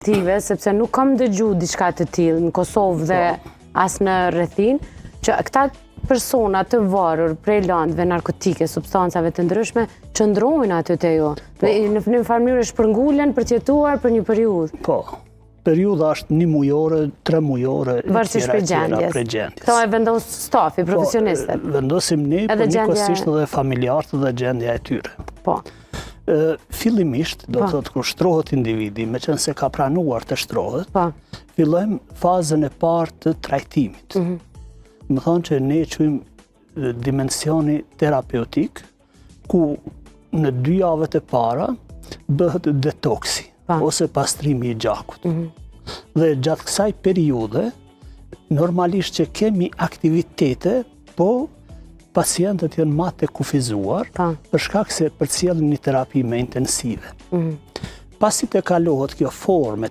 Sepse nuk kam dëgju diçka të tillë në Kosovë dhe as në rrethin, që këta persona të varur prej landëve narkotike, substancave të ndryshme, qëndrojnë aty te ju. Dhe në një farë mënyrë shpërngulen për të jetuar për një periudhë. Po. Periudha është 1 mujore, 3 mujore, varësisht prej gjendjes. Këto e vendos stafi, profesionistët. Vendosim ne, por njëkohësisht edhe familjarët dhe gjendja e tyre. Po. Fillimisht, do të thotë kur shtrohet individi, me qenë se ka pranuar të shtrohet, fillojmë fazën e parë të trajtimit. Më thonë që ne quajmë dimensioni terapeutik, ku në 2 javët e para bëhet detoksi, ose pastrimi i gjakut. Dhe gjatë kësaj periude, normalisht që kemi aktivitete, po pacientët janë ma të kufizuar, për shkak se përcjellin një terapi më intensive. Pasi të kalohet kjo formë